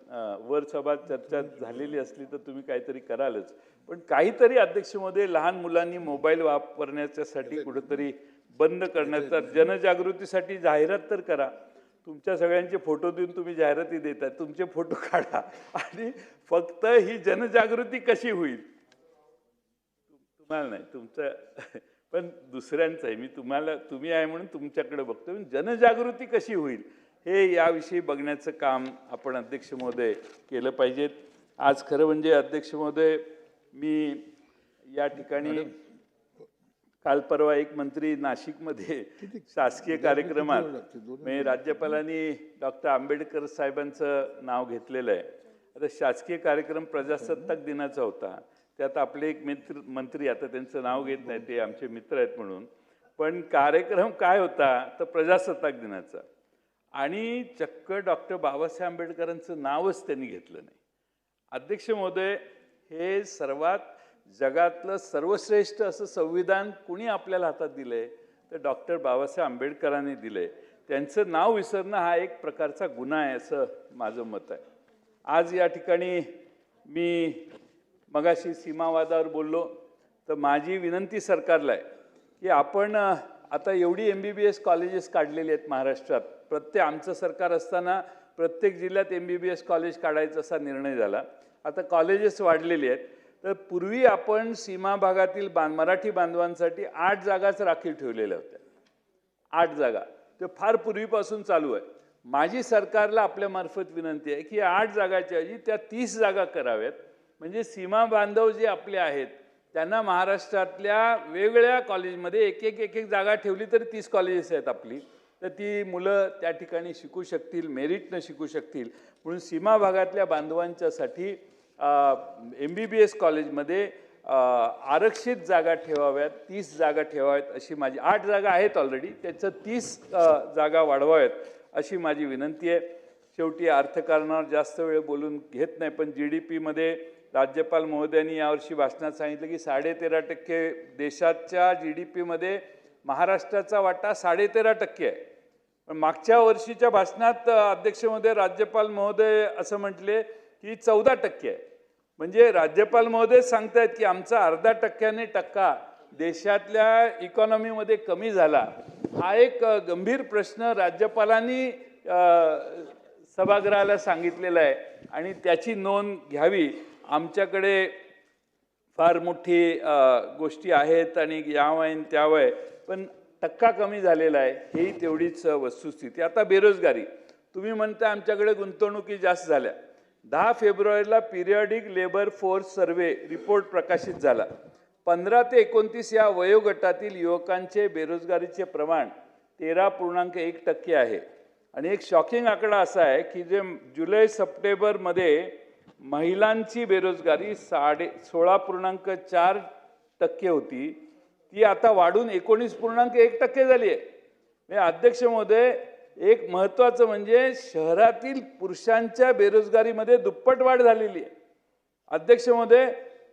वर सभा चर्चा झालेली असली तर तुम्ही काहीतरी करालच. पण काहीतरी अध्यक्ष महोदय, लहान मुलांनी मोबाईल वापरण्याच्यासाठी कुठेतरी बंद करण्याचा, जनजागृतीसाठी जाहिरात तर करा. तुमच्या सगळ्यांचे फोटो देऊन तुम्ही जाहिराती देताय, तुमचे फोटो काढा आणि फक्त ही जनजागृती कशी होईल, तुम्हाला नाही तुमचं पण दुसऱ्यांचं आहे. मी तुम्ही आहे म्हणून तुमच्याकडे बघतो. जनजागृती कशी होईल हे याविषयी बघण्याचं काम आपण अध्यक्ष महोदय केलं पाहिजेत. आज खरं म्हणजे अध्यक्ष महोदय, मी या ठिकाणी काल परवा एक मंत्री नाशिकमध्ये शासकीय कार्यक्रमात म्हणजे राज्यपालांनी डॉक्टर आंबेडकर साहेबांचं नाव घेतलेलं आहे. आता शासकीय कार्यक्रम प्रजासत्ताक दिनाचा होता. त्यात आपले एक मंत्री, आता त्यांचं नाव घेत नाही, ते आमचे मित्र आहेत म्हणून, पण कार्यक्रम काय होता तर प्रजासत्ताक दिनाचा आणि चक्क डॉक्टर बाबासाहेब आंबेडकरांचं नावच त्यांनी घेतलं नाही. अध्यक्ष महोदय, हे सर्वात जगातलं सर्वश्रेष्ठ असं संविधान कुणी आपल्याला हातात दिलंय तर डॉक्टर बाबासाहेब आंबेडकरांनी दिलंय. त्यांचं नाव विसरणं हा एक प्रकारचा गुन्हा आहे असं माझं मत आहे. आज या ठिकाणी मी मगाशी सीमावादावर बोललो तर माझी विनंती सरकारला आहे की आपण आता एवढी MBBS कॉलेजेस काढलेली आहेत महाराष्ट्रात. आमचं सरकार असताना प्रत्येक जिल्ह्यात MBBS कॉलेज काढायचा असा निर्णय झाला. आता कॉलेजेस वाढलेली आहेत. तर पूर्वी आपण सीमा भागातील मराठी बांधवांसाठी 8 जागाच राखीव ठेवलेल्या होत्या. 8 जागा ते फार पूर्वीपासून चालू आहे. माझी सरकारला आपल्यामार्फत विनंती आहे की 8 जागाच्या ऐवजी त्या 30 जागा कराव्यात. म्हणजे सीमा बांधव जे आपले आहेत त्यांना महाराष्ट्रातल्या वेगवेगळ्या कॉलेजमध्ये एक जागा ठेवली तरी 30 कॉलेजेस आहेत आपली, तर ती मुलं त्या ठिकाणी शिकू शकतील, मेरिटनं शिकू शकतील. म्हणून सीमा भागातल्या बांधवांच्यासाठी MBBS कॉलेजमध्ये आरक्षित जागा ठेवाव्यात, 30 जागा ठेवाव्यात अशी माझी. 8 जागा आहेत ऑलरेडी, त्याचं 30 जागा वाढवाव्यात अशी माझी विनंती आहे. शेवटी अर्थकारणावर जास्त वेळ बोलून घेत नाही, पण GDPमध्ये राज्यपाल महोदयांनी यावर्षी भाषणात सांगितलं की 13.5% देशाच्या GDPमध्ये महाराष्ट्राचा वाटा 13.5% आहे. पण मागच्या वर्षीच्या भाषणात अध्यक्ष महोदय, राज्यपाल महोदय असं म्हटले की 14% आहे. म्हणजे राज्यपाल महोदय सांगतायत की आमचा 0.5% देशातल्या इकॉनॉमीमध्ये कमी झाला. हा एक गंभीर प्रश्न राज्यपालांनी सभागृहाला सांगितलेला आहे आणि त्याची नोंद घ्यावी. आमच्याकडे फार मोठी गोष्टी आहेत आणि यावय त्यावय, पण टक्का कमी झालेला आहे, हेही तेवढीच वस्तुस्थिती. आता बेरोजगारी, तुम्ही म्हणता आमच्याकडे गुंतवणुकी जास्त झाल्या. 10 फेब्रुवारीला periodic labour force survey report प्रकाशित झाला. 15 ते 29 या वयोगटातील युवकांचे बेरोजगारीचे प्रमाण 13.1% आहे. आणि एक शॉकिंग आकडा असा आहे की जे जुलै सप्टेंबरमध्ये महिलांची बेरोजगारी 16.4% होती, ती आता वाढून 19.1% झाली आहे. अध्यक्ष महोदय, एक महत्त्वाचं म्हणजे शहरातील पुरुषांच्या बेरोजगारीमध्ये दुप्पट वाढ झालेली आहे. अध्यक्ष महोदय,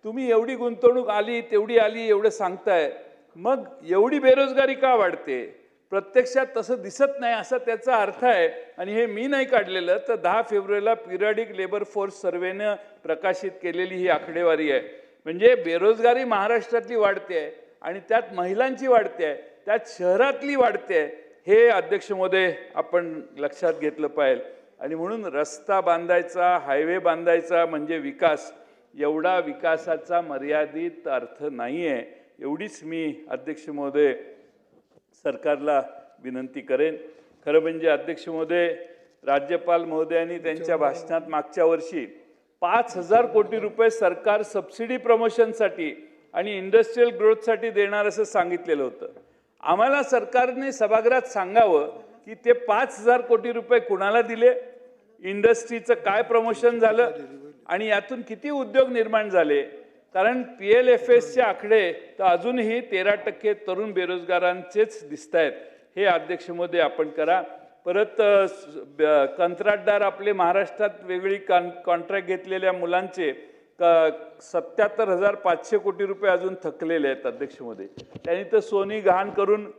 तुम्ही एवढी गुंतवणूक आली तेवढी आली एवढं सांगताय, मग एवढी बेरोजगारी का वाढते? प्रत्यक्षात तसं दिसत नाही असा त्याचा अर्थ आहे. आणि हे मी नाही काढलेलं, तर 10 फेब्रुवारीला पिरियडिक लेबर फोर्स सर्व्हेनं प्रकाशित केलेली ही आकडेवारी आहे. म्हणजे बेरोजगारी महाराष्ट्रातली वाढते आहे आणि त्यात महिलांची वाढते आहे, त्यात शहरातली वाढते आहे. हे अध्यक्ष महोदय आपण लक्षात घेतलं पाहिजे. आणि म्हणून रस्ता बांधायचा, हायवे बांधायचा म्हणजे विकास, एवढा विकासाचा मर्यादित अर्थ नाही आहे. एवढीच मी अध्यक्ष महोदय सरकारला विनंती करेन. खरं म्हणजे अध्यक्ष महोदय, राज्यपाल महोदयांनी त्यांच्या भाषणात मागच्या वर्षी 5,000 कोटी रुपये सरकार सबसिडी प्रमोशनसाठी आणि इंडस्ट्रियल ग्रोथसाठी देणार असं सांगितलेलं होतं. आम्हाला सरकारने सभागृहात सांगावं की ते 5,000 कोटी रुपये कुणाला दिले, इंडस्ट्रीचं काय प्रमोशन झालं आणि यातून किती उद्योग निर्माण झाले. कारण PLFSचे आकडे तर अजूनही 13% तरुण बेरोजगारांचेच दिसत आहेत. हे अध्यक्ष महोदय आपण करा. परत कंत्राटदार आपले महाराष्ट्रात वेगळी कॉन्ट्रॅक्ट घेतलेल्या मुलांचे 77,500 कोटी रुपये अजून थकलेले आहेत. अध्यक्ष महोदय, त्यांनी तर सोनी घाण करून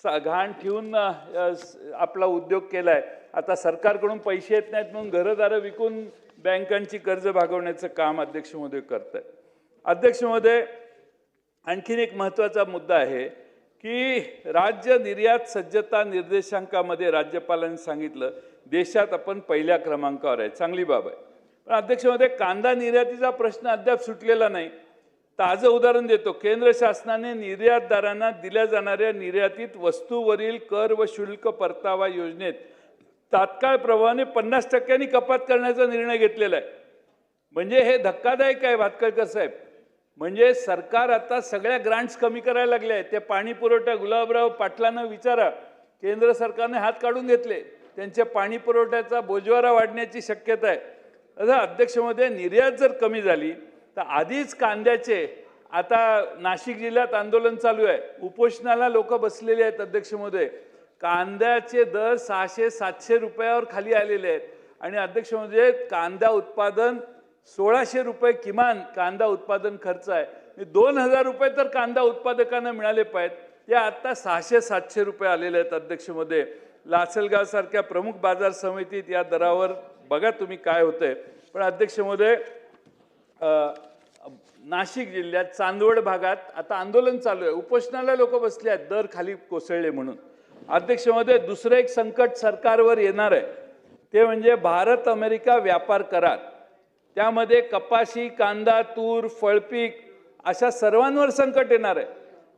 घाण ठेवून आपला उद्योग केला आहे. आता सरकारकडून पैसे येत नाहीत म्हणून घरदारं विकून बँकांची कर्ज भागवण्याचं काम अध्यक्ष महोदय करत आहेत. अध्यक्ष महोदय, आणखीन एक महत्त्वाचा मुद्दा आहे की राज्य निर्यात सज्जता निर्देशांकामध्ये राज्यपालांनी सांगितलं देशात आपण पहिल्या क्रमांकावर आहे, चांगली बाब आहे. पण अध्यक्ष महोदय, कांदा निर्यातीचा प्रश्न अद्याप सुटलेला नाही. ताजं उदाहरण देतो. केंद्र शासनाने निर्यातदारांना दिल्या जाणाऱ्या निर्यातीत वस्तूवरील कर व शुल्क परतावा योजनेत तात्काळ प्रभावाने 50% कपात करण्याचा निर्णय घेतलेला आहे. म्हणजे हे धक्कादायक आहे भातखळकर साहेब. म्हणजे सरकार आता सगळ्या ग्रांट्स कमी करायला लागले आहेत. ते पाणी पुरवठा गुलाबराव पाटलांना विचारा, केंद्र सरकारने हात काढून घेतले. त्यांच्या पाणी पुरवठ्याचा बोजवारा वाढण्याची शक्यता आहे. आता अध्यक्ष महोदय, निर्यात जर कमी झाली तर आधीच कांद्याचे, आता नाशिक जिल्ह्यात आंदोलन चालू आहे, उपोषणाला लोक बसलेले आहेत. अध्यक्ष महोदय, कांद्याचे दर 600-700 रुपयावर खाली आलेले आहेत. आणि अध्यक्ष महोदय, कांदा उत्पादन 1,600 रुपये किमान कांदा उत्पादन खर्च आहे. 2,000 रुपये तर कांदा उत्पादकांना मिळाले पाहिजेत. ते आता 600-700 रुपये आलेले आहेत. अध्यक्ष महोदय, लासलगाव सारख्या प्रमुख बाजार समितीत या दरावर बघा तुम्ही काय होतंय. पण अध्यक्ष महोदय, नाशिक जिल्ह्यात चांदवड भागात आता आंदोलन चालू आहे, उपोषणाला लोक बसले आहेत दर खाली कोसळले म्हणून. अध्यक्ष महोदय, दुसरं एक संकट सरकारवर येणार आहे, ते म्हणजे भारत अमेरिका व्यापार करार. त्यामध्ये कपाशी, कांदा, तूर, फळपीक अशा सर्वांवर संकट येणार आहे.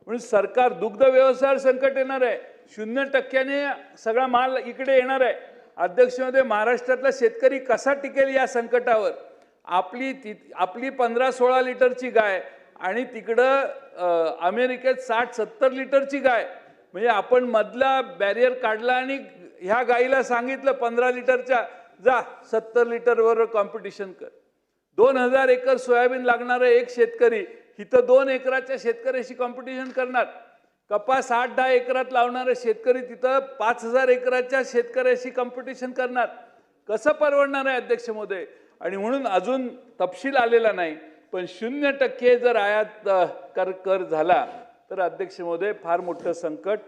म्हणून सरकार दुग्ध व्यवसायावर संकट येणार आहे. 0% सगळा माल इकडे येणार आहे. अध्यक्ष महोदय, महाराष्ट्रातला शेतकरी कसा टिकेल या संकटावर? आपली 15-16 लिटरची गाय आणि तिकडं अमेरिकेत 60-70 लिटरची गाय. म्हणजे आपण मधला बॅरियर काढला आणि ह्या गाईला सांगितलं 15 लिटरच्या, जा 70 लिटरवर कॉम्पिटिशन कर. 2,000 एकर सोयाबीन लागणारा एक शेतकरी इथं 2 एकराच्या शेतकऱ्याशी कॉम्पिटिशन करणार. कपास 8-10 एकरात लावणारे शेतकरी तिथं 5,000 एकराच्या शेतकऱ्याशी कॉम्पिटिशन करणार. कसं परवडणार आहे अध्यक्ष महोदय? आणि म्हणून अजून तपशील आलेला नाही, पण 0% जर आयात कर झाला तर अध्यक्ष महोदय फार मोठं संकट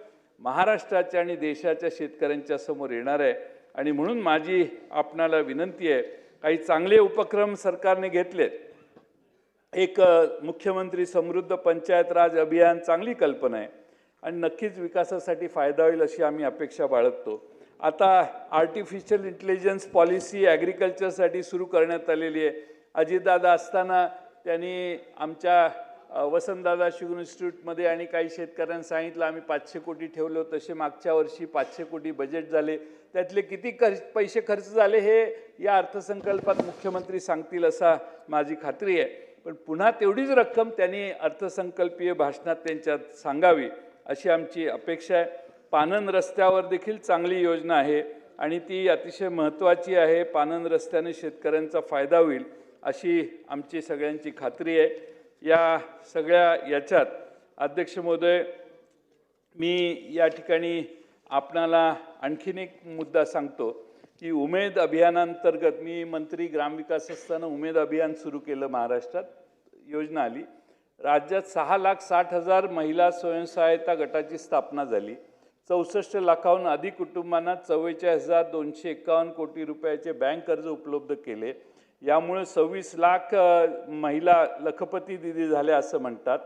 महाराष्ट्राच्या आणि देशाच्या शेतकऱ्यांच्या समोर येणार आहे. आणि म्हणून माझी आपणाला विनंती आहे, काही चांगले उपक्रम सरकारने घेतलेत. एक मुख्यमंत्री समृद्ध पंचायत राज अभियान चांगली कल्पना आहे आणि नक्कीच विकासासाठी फायदा होईल अशी आम्ही अपेक्षा बाळगतो. आता आर्टिफिशियल इंटेलिजन्स पॉलिसी ॲग्रिकल्चरसाठी सुरू करण्यात आलेली आहे. अजितदादा असताना त्यांनी आमच्या वसंतदादा शुगर इन्स्टिट्यूटमध्ये आणि काही शेतकऱ्यांना सांगितलं आम्ही 500 कोटी ठेवलो, तसे मागच्या वर्षी 500 कोटी बजेट झाले. त्यातले किती पैसे खर्च झाले हे या अर्थसंकल्पात मुख्यमंत्री सांगतील असा माझी खात्री आहे. पण पुन्हा तेवढीच रक्कम त्यांनी अर्थसंकल्पीय भाषणात त्यांच्यात सांगावी अशी आमची अपेक्षा आहे. पानन रस्त्यावर देखील चांगली योजना आहे आणि ती अतिशय महत्त्वाची आहे. पानन रस्त्याने शेतकऱ्यांचा फायदा होईल अशी आमची सगळ्यांची खात्री आहे। या सगळ्या याच्यात अध्यक्ष महोदय, मी या ठिकाणी आपणाला आणखीन एक मुद्दा सांगतो की उमेद अभियानांतर्गत मी मंत्री ग्रामविकास असताना उमेद अभियान सुरू केलं। महाराष्ट्रात योजना आली, राज्यात 6,60,000 महिला स्वयंसहायता गटाची स्थापना झाली, 64 लाखाहून अधिक कुटुंबांना 44,251 कोटी रुपयाचे बँक कर्ज उपलब्ध केले। यामुळे 26 लाख महिला लखपती दिदी झाल्या असं म्हणतात।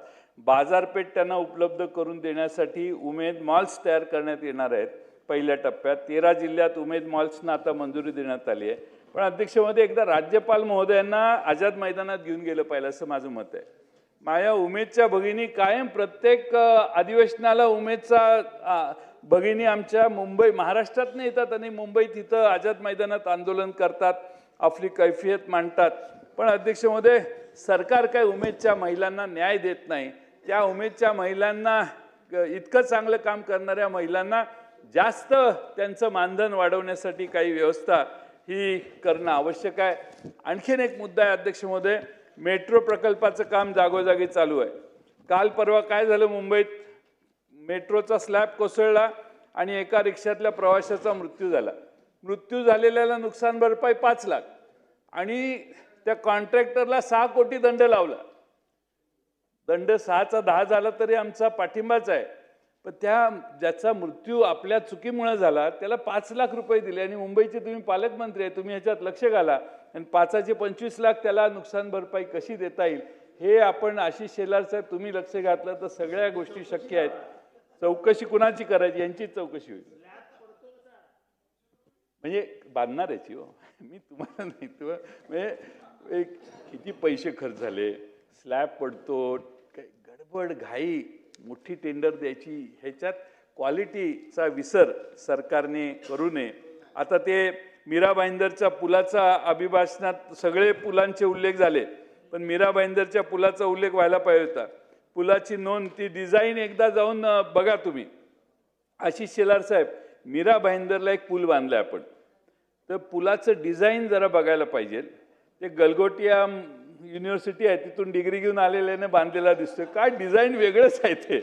बाजारपेठ त्यांना उपलब्ध करून देण्यासाठी उमेद मॉल्स तयार करण्यात येणार आहेत। पहिल्या टप्प्यात 13 जिल्ह्यात उमेद मॉल्सना आता मंजुरी देण्यात आली आहे। पण अध्यक्ष महोदय, एकदा राज्यपाल महोदयांना आझाद मैदानात घेऊन गेलं पाहिजे असं माझं मत आहे। माझ्या उमेदच्या भगिनी कायम प्रत्येक अधिवेशनाला उमेदचा भगिनी आमच्या मुंबई महाराष्ट्रात नाही येतात आणि मुंबईत इथं आझाद मैदानात आंदोलन करतात, आपली कैफियत मांडतात। पण अध्यक्ष महोदय, सरकार काय उमेदच्या महिलांना न्याय देत नाही। त्या उमेदच्या महिलांना, इतकं चांगलं काम करणाऱ्या महिलांना जास्त त्यांचं मानधन वाढवण्यासाठी काही व्यवस्था ही करणं आवश्यक आहे। आणखीन एक मुद्दा आहे अध्यक्ष महोदय, मेट्रो प्रकल्पाचं काम जागोजागी चालू आहे। काल परवा काय झालं, मुंबईत मेट्रोचा स्लॅब कोसळला आणि एका रिक्षातल्या प्रवाशाचा मृत्यू झाला। मृत्यू झालेल्याला नुकसान भरपाई 5 लाख आणि त्या कॉन्ट्रॅक्टरला 6 कोटी दंड लावला। दंड 6चा 10 झाला तरी आमचा पाठिंबाच आहे, पण ज्याचा मृत्यू आपल्या चुकीमुळे झाला त्याला 5 लाख रुपये दिले आणि मुंबईचे तुम्ही पालकमंत्री आहे, तुम्ही ह्याच्यात लक्ष घाला आणि 5चे 25 लाख त्याला नुकसान भरपाई कशी देता येईल हे आपण आशिष शेलार साहेब तुम्ही लक्ष घातलं तर सगळ्या गोष्टी शक्य आहेत। चौकशी कुणाची करायची यांचीच चौकशी होईल, म्हणजे बांधणार याची हो, मी तुम्हाला नाही, म्हणजे किती पैसे खर्च झाले, स्लॅब पडतो, गडबड घाई, मोठी टेंडर द्यायची, ह्याच्यात क्वालिटीचा विसर सरकारने करू नये। आता ते मीरा भाईंदरच्या पुलाचा अभिभाषणात सगळे पुलांचे उल्लेख झाले, पण मीरा भाईंदरच्या पुलाचा उल्लेख व्हायला पाहिजे होता। पुलाची नोंद, ती डिझाईन एकदा जाऊन बघा तुम्ही। आशिष शेलार साहेब, मीरा भाईंदरला एक पूल बांधलाय आपण, तर पुलाचं डिझाईन जरा बघायला पाहिजे। ते गलगोटिया युनिव्हर्सिटी आहे तिथून डिग्री घेऊन आलेल्याने बांधलेला दिसतोय, काय डिझाईन वेगळंच आहे ते,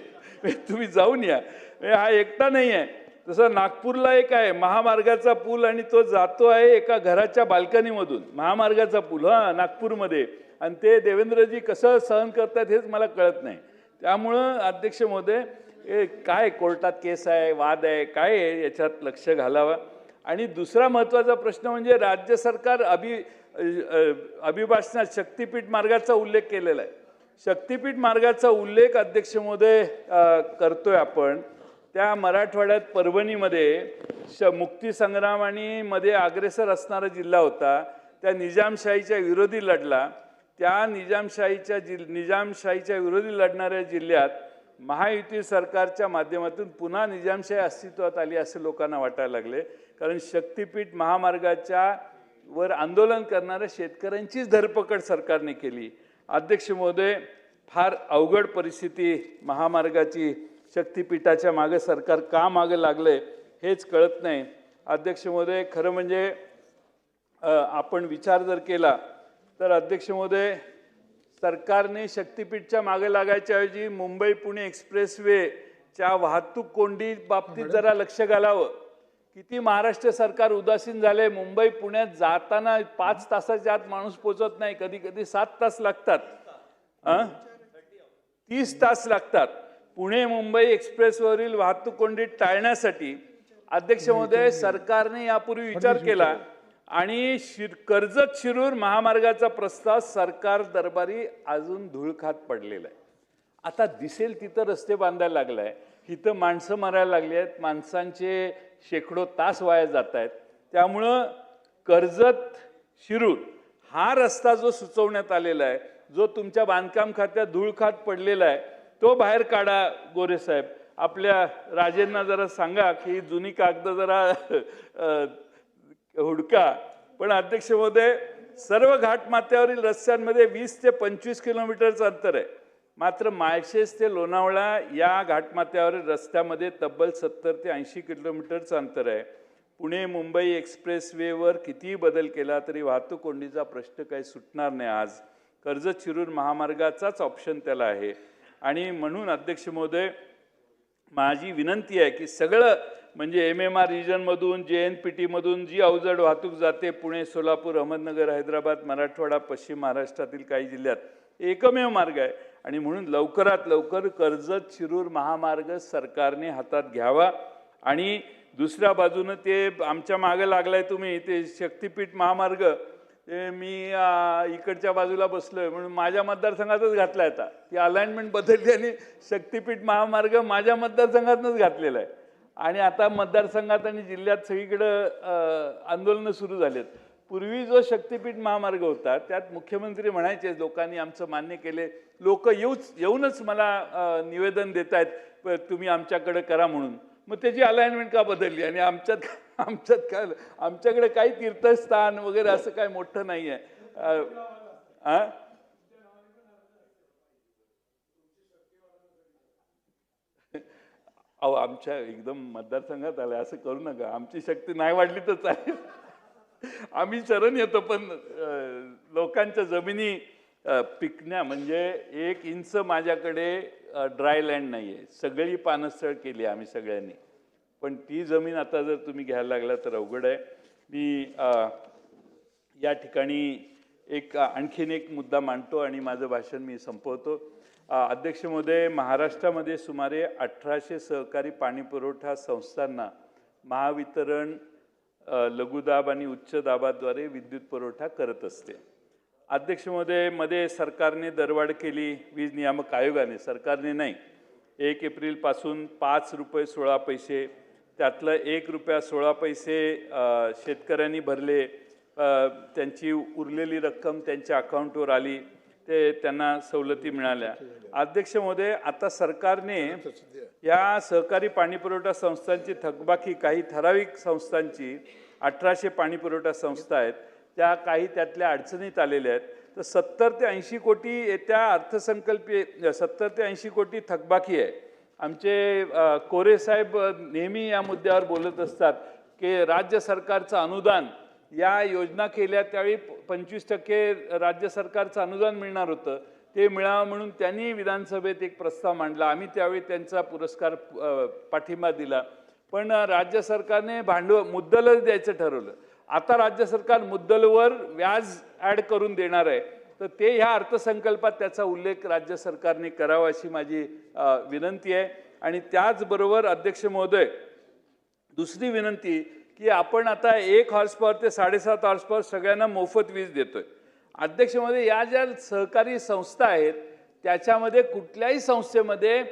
तुम्ही जाऊन या। हा एकटा नाही आहे, तसं नागपूरला एक आहे महामार्गाचा पूल आणि तो जातो आहे एका घराच्या बाल्कनीमधून, महामार्गाचा पूल नागपूरमध्ये, आणि ते देवेंद्रजी कसं सहन करतात हेच मला कळत नाही। त्यामुळं अध्यक्ष महोदय, काय कोर्टात केस आहे, वाद आहे, काय आहे, याच्यात लक्ष घालावं। आणि दुसरा महत्त्वाचा प्रश्न म्हणजे राज्य सरकार अभिभाषणात शक्तीपीठ मार्गाचा उल्लेख केलेला आहे। शक्तीपीठ मार्गाचा उल्लेख अध्यक्ष महोदय करतोय आपण, त्या मराठवाड्यात परभणीमध्ये मुक्तीसंग्राम आणि मध्ये अग्रेसर असणारा जिल्हा होता, त्या निजामशाहीच्या विरोधी लढला। त्या निजामशाहीच्या विरोधी लढणाऱ्या जिल्ह्यात महायुती सरकारच्या माध्यमातून पुन्हा निजामशाही अस्तित्वात आली असं लोकांना वाटायला लागले, कारण शक्तीपीठ महामार्गाच्या वर आंदोलन करणाऱ्या शेतकऱ्यांचीच धरपकड सरकारने केली। अध्यक्ष महोदय, फार अवघड परिस्थिती महामार्गाची, शक्तीपीठाच्या मागे सरकार का मागे लागले हेच कळत नाही। अध्यक्ष महोदय, खरं म्हणजे आपण विचार जर केला तर अध्यक्ष महोदय, सरकारने शक्तीपीठच्या मागे लागायच्या ऐवजी मुंबई पुणे एक्सप्रेसवेच्या वाहतूक कोंडी बाबतीत जरा लक्ष घालावं। किती महाराष्ट्र सरकार उदासीन झाले, मुंबई पुण्यात जाताना 5 तासाच्या आत माणूस पोहोचत नाही, कधी कधी 7 तास लागतात, 30 तास लागतात। पुणे मुंबई एक्सप्रेसवरील वाहतूक कोंडी टाळण्यासाठी अध्यक्ष महोदय सरकारने यापूर्वी विचार केला आणि कर्जत शिरूर महामार्गाचा प्रस्ताव सरकार दरबारी अजून धूळ खात पडलेला आहे। आता दिसेल तिथं रस्ते बांधायला लागलाय, इथं माणसं मरायला लागली आहेत, माणसांचे शेकडो तास वाया जात आहेत। त्यामुळं कर्जत शिरूर हा रस्ता जो सुचवण्यात आलेला आहे, जो तुमच्या बांधकाम खात्यात धूळ खात पडलेला आहे, तो बाहेर काढा गोरे साहेब। आपल्या राजेंना जरा सांगा की जुनी कागद जरा हुडका। पण अध्यक्ष महोदय, सर्व घाटमाथ्यावरील रस्त्यांमध्ये 20 ते 25 किलोमीटरचं अंतर आहे, मात्र माळशेज ते लोणावळा या घाटमाथ्यावरील रस्त्यामध्ये तब्बल 70 ते 80 किलोमीटरचं अंतर आहे। पुणे मुंबई एक्सप्रेसवेवर कितीही बदल केला तरी वाहतूक कोंडीचा प्रश्न काही सुटणार नाही. आज कर्जत शिरूर महामार्गाचाच ऑप्शन त्याला आहे. आणि म्हणून अध्यक्ष महोदय, माझी विनंती आहे की सगळं म्हणजे MMR रिजनमधून JNPT-मधून जी अवजड वाहतूक जाते पुणे, सोलापूर, अहमदनगर, हैदराबाद, मराठवाडा, पश्चिम महाराष्ट्रातील काही जिल्ह्यात एकमेव मार्ग आहे. आणि म्हणून लवकरात लवकर कर्जत शिरूर महामार्ग सरकारने हातात घ्यावा. आणि दुसऱ्या बाजूनं ते आमच्या मागे लागलाय तुम्ही ते शक्तिपीठ महामार्ग, ते मी इकडच्या बाजूला बसलोय म्हणून माझ्या मतदारसंघातच घातलाय. आता ती अलाइनमेंट बदलली आणि शक्तिपीठ महामार्ग माझ्या मतदारसंघातच घातलेला आहे. आणि आता मतदारसंघात आणि जिल्ह्यात सगळीकडं आंदोलनं सुरू झालेत. पूर्वी जो शक्तिपीठ महामार्ग होता त्यात मुख्यमंत्री म्हणायचे लोकांनी आमचं मान्य केले, लोक येऊनच मला निवेदन देत आहेत तुम्ही आमच्याकडे करा म्हणून. मग त्याची अलाइनमेंट का बदलली? आणि आमच्याकडे काही तीर्थस्थान वगैरे असं काय मोठं नाही आहे. अहो आमच्या एकदम मतदारसंघात आलं असं करू नका. आमची शक्ती नाही वाढली तर चालेल, आम्ही शरण येतो. पण लोकांच्या जमिनी पिकण्या म्हणजे 1 इंच माझ्याकडे ड्राय लँड नाही आहे. सगळी पानसळ केली आम्ही सगळ्यांनी. पण ती जमीन आता जर तुम्ही घ्यायला लागला तर अवघड आहे. मी या ठिकाणी आणखीन एक मुद्दा मांडतो आणि माझं भाषण मी संपवतो. अध्यक्ष महोदय, महाराष्ट्रामध्ये सुमारे 1800 सहकारी पाणीपुरवठा संस्थांना महावितरण लघुदाब आणि उच्च दाबाद्वारे विद्युत पुरवठा करत असते. अध्यक्ष महोदय, मध्ये सरकारने दरवाढ केली, वीज नियामक आयोगाने, सरकारने नाही. 1 एप्रिलपासून 5 रुपये 16 पैसे, त्यातलं 1 रुपया 16 पैसे शेतकऱ्यांनी भरले. त्यांची उरलेली रक्कम त्यांच्या अकाउंटवर आली, ते त्यांना सवलती मिळाल्या. अध्यक्ष महोदय, आता सरकारने या सहकारी पाणीपुरवठा संस्थांची थकबाकी, काही ठराविक संस्थांची 1800 पाणीपुरवठा संस्था आहेत त्या काही त्यातल्या अडचणीत आलेल्या आहेत. तर 70 ते 80 कोटी येत्या अर्थसंकल्पीय 70 ते 80 कोटी थकबाकी आहे. आमचे कोरे साहेब नेहमी या मुद्द्यावर बोलत असतात की राज्य सरकारचं अनुदान, या योजना केल्या त्यावेळी 25% राज्य सरकारचं अनुदान मिळणार होतं, ते मिळावं म्हणून त्यांनी विधानसभेत एक प्रस्ताव मांडला. आम्ही त्यावेळी त्यांचा पुरस्कार पाठिंबा दिला. पण राज्य सरकारने मुद्दलच द्यायचं ठरवलं. आता राज्य सरकार मुद्दलवर व्याज ॲड करून देणार आहे. तर ते ह्या अर्थसंकल्पात त्याचा उल्लेख राज्य सरकारने करावा अशी माझी विनंती आहे. आणि त्याचबरोबर अध्यक्ष महोदय, दुसरी विनंती की आपण आता 1 हॉर्स पॉवर ते 7.5 हॉर्स पॉवर सगळ्यांना मोफत वीज देतोय. अध्यक्ष महोदय, या ज्या सहकारी संस्था आहेत त्याच्यामध्ये कुठल्याही संस्थेमध्ये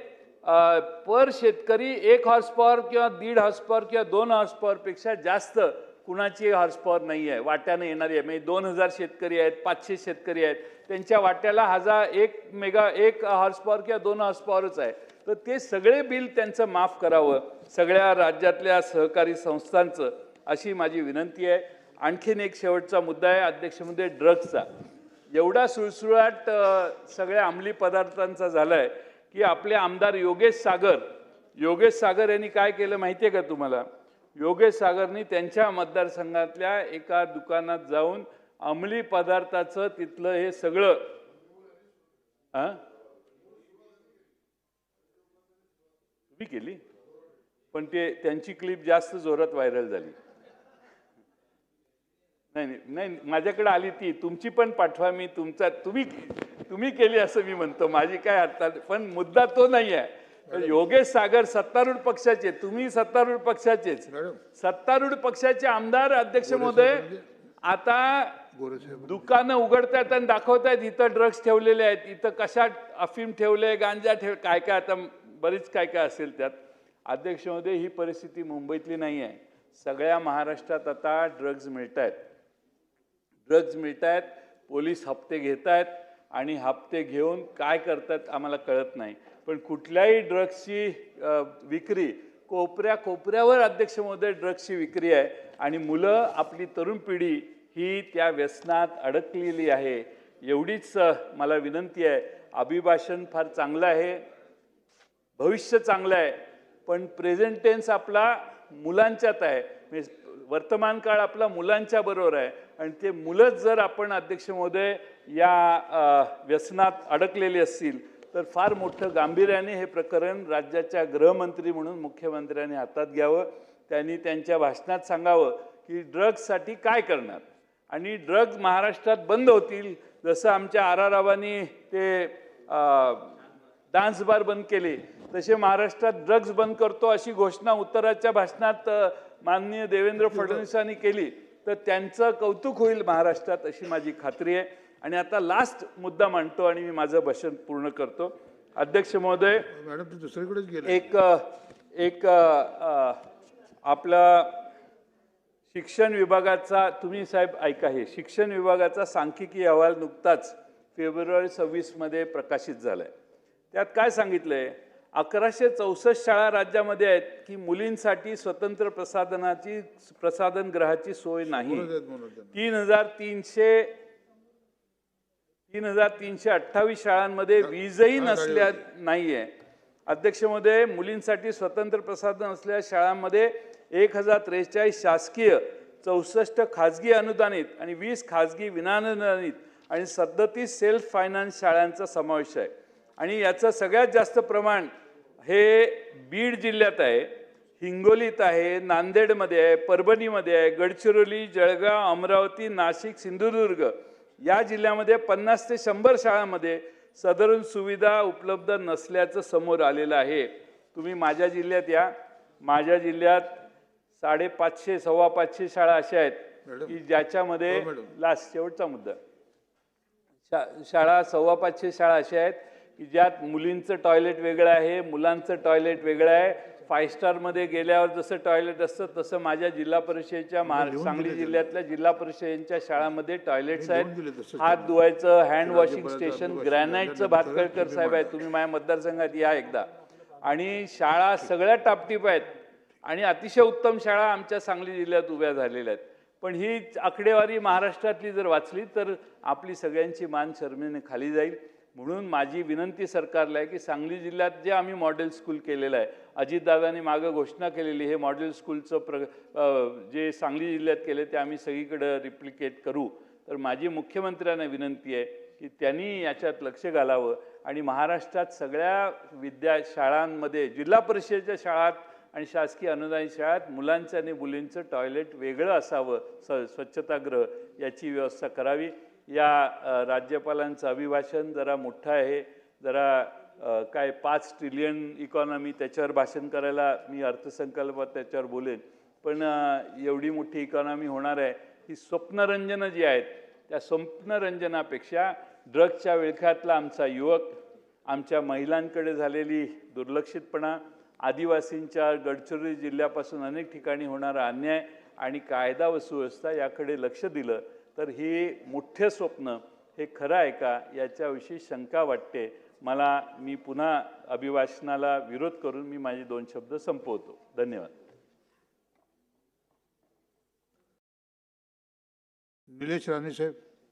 पर शेतकरी 1 हॉर्स पॉवर किंवा 1.5 हॉर्स पॉवर किंवा 2 हॉर्स पॉवरपेक्षा जास्त कुणाची हॉर्स पॉवर नाही आहे, वाट्यानं येणारी आहे. म्हणजे 2000 शेतकरी आहेत, 500 शेतकरी आहेत, त्यांच्या वाट्याला 1 हॉर्स पॉवर किंवा 2 हॉर्स पॉवरच आहे. तर ते सगळे बिल त्यांचं माफ करावं सगळ्या राज्यातल्या सहकारी संस्थांचं, अशी माझी विनंती आहे. आणखीन एक शेवटचा मुद्दा आहे अध्यक्ष महोदय, ड्रग्सचा. एवढा सुळसुळाट सगळ्या अंमली पदार्थांचा झाला आहे की आपले आमदार योगेश सागर यांनी काय केलं माहिती आहे का तुम्हाला? योगेश सागरनी त्यांच्या मतदारसंघातल्या एका दुकानात जाऊन अंमली पदार्थाचं तिथलं हे सगळं तुम्ही केली, पण त्यांची क्लिप जास्त जोरात व्हायरल झाली. नाही माझ्याकडे आली ती, तुमची पण पाठवा, मी तुम्ही केली असं मी म्हणतो, माझी काय अर्थात. पण मुद्दा तो नाही आहे. योगेश सागर सत्तारूढ पक्षाचे, तुम्ही सत्तारूढ पक्षाचेच, सत्तारूढ पक्षाचे आमदार अध्यक्ष महोदय आता दुकानं उघडतायत आणि दाखवतायत इथं ड्रग्स ठेवलेले आहेत, इथं कशा अफीम ठेवले, गांजा काय काय, आता बरीच काय काय असेल त्यात. अध्यक्ष महोदय, ही परिस्थिती मुंबईतली नाही आहे, सगळ्या महाराष्ट्रात आता ड्रग्ज मिळत आहेत. पोलीस हप्ते घेत आहेत आणि हप्ते घेऊन काय करतात आम्हाला कळत नाही. पण कुठल्याही ड्रग्सची विक्री कोपऱ्यावर अध्यक्ष महोदय ड्रग्सची विक्री आहे. आणि मुलं, आपली तरुण पिढी ही त्या व्यसनात अडकलेली आहे. एवढीच मला विनंती आहे. अभिभाषण फार चांगलं आहे, भविष्य चांगलं आहे, पण प्रेझेंट टेन्स आपला मुलांच्यात आहे. वर्तमान काळ आपला मुलांच्या बरोबर आहे आणि ते मुलंच जर आपण अध्यक्ष महोदय या व्यसनात अडकलेली असतील तर फार मोठं गांभीर्याने हे प्रकरण राज्याच्या गृहमंत्री म्हणून मुख्यमंत्र्यांनी हातात घ्यावं. त्यांनी त्यांच्या भाषणात सांगावं की ड्रग्जसाठी काय करणार आणि ड्रग्ज महाराष्ट्रात बंद होतील. जसं आमच्या आरारावांनी ते डान्स बार बंद केले तसे महाराष्ट्रात ड्रग्ज बंद करतो अशी घोषणा उत्तराच्या भाषणात माननीय देवेंद्र फडणवीसांनी केली तर त्यांचं कौतुक होईल महाराष्ट्रात अशी माझी खात्री आहे. आणि आता लास्ट मुद्दा मांडतो आणि मी माझं भाषण पूर्ण करतो. अध्यक्ष महोदय, मॅडम ते दुसरीकडेच गेले. एक आपला शिक्षण विभागाचा, तुम्ही साहेब ऐका, हे शिक्षण विभागाचा सांख्यिकी अहवाल नुकताच फेब्रुवारी 26 मध्ये प्रकाशित झालाय. त्यात काय सांगितलंय, 1164 शाळा राज्यामध्ये आहेत की मुलींसाठी स्वतंत्र प्रसाधनगृहाची सोय नाही. 3,328 शाळांमध्ये वीजही नसल्या नाहीये. अध्यक्ष महोदय, मुलींसाठी स्वतंत्र प्रसाधन असलेल्या शाळांमध्ये 1043 शासकीय, 64 खाजगी अनुदानित आणि 20 खाजगी विनानुदानित आणि 37 सेल्फ फायनान्स शाळांचा समावेश आहे. आणि याचं सगळ्यात जास्त प्रमाण हे बीड जिल्ह्यात आहे, हिंगोलीत आहे, नांदेडमध्ये आहे, परभणीमध्ये आहे, गडचिरोली, जळगाव, अमरावती, नाशिक, सिंधुदुर्ग या जिल्ह्यामध्ये 50 ते 100 शाळांमध्ये साधारण सुविधा उपलब्ध नसल्याचं समोर आलेलं आहे. तुम्ही माझ्या जिल्ह्यात या, माझ्या जिल्ह्यात 550 550 शाळा अशा आहेत की ज्याच्यामध्ये लास्ट शेवटचा मुद्दा, शाळा 550 शाळा अशा आहेत की ज्यात मुलींचं टॉयलेट वेगळं आहे, मुलांचं टॉयलेट वेगळं आहे. 5 स्टारमध्ये गेल्यावर जसं टॉयलेट असतं तसं माझ्या जिल्हा परिषदेच्या सांगली जिल्ह्यातल्या जिल्हा परिषदेच्या शाळांमध्ये टॉयलेट्स आहेत. हात धुवायचं, हँड वॉशिंग स्टेशन, ग्रॅनाईटचं भातखळकर साहेब आहे, तुम्ही माझ्या मतदारसंघात या एकदा. आणि शाळा सगळ्या टापटीप आहेत आणि अतिशय उत्तम शाळा आमच्या सांगली जिल्ह्यात उभ्या झालेल्या आहेत. पण ही आकडेवारी महाराष्ट्रातली जर वाचली तर आपली सगळ्यांची मान शर्मेने खाली जाईल. म्हणून माझी विनंती सरकारला आहे की सांगली जिल्ह्यात जे आम्ही मॉडेल स्कूल केलेलं आहे, अजितदादांनी मागं घोषणा केलेली, हे मॉडेल स्कूलचं जे सांगली जिल्ह्यात केले ते आम्ही सगळीकडे रिप्लिकेट करू. तर माझी मुख्यमंत्र्यांना विनंती आहे की त्यांनी याच्यात लक्ष घालावं आणि महाराष्ट्रात सगळ्या शाळांमध्ये, जिल्हा परिषदेच्या शाळात आणि शासकीय अनुदानित शाळात मुलांचं आणि मुलींचं टॉयलेट वेगळं असावं, स्वच्छतागृह याची व्यवस्था करावी. या राज्यपालांचं अभिभाषण जरा मोठं आहे, जरा काय 5 ट्रिलियन इकॉनॉमी, त्याच्यावर भाषण करायला मी अर्थसंकल्पात त्याच्यावर बोलेन. पण एवढी मोठी इकॉनॉमी होणार आहे ही स्वप्नरंजनं जी आहेत त्या स्वप्नरंजनापेक्षा ड्रग्जच्या विळख्यातला आमचा युवक, आमच्या महिलांकडे झालेली दुर्लक्षितपणा, आदिवासींच्या गडचिरोली जिल्ह्यापासून अनेक ठिकाणी होणारा अन्याय आणि कायदा व सुव्यवस्था याकडे लक्ष दिलं तर हे मोठे स्वप्न हे खरं आहे का याच्याविषयी शंका वाटते मला. मी पुन्हा अभिभाषणाला विरोध करून मी माझे 2 शब्द संपवतो. धन्यवाद. निलेश राणे साहेब.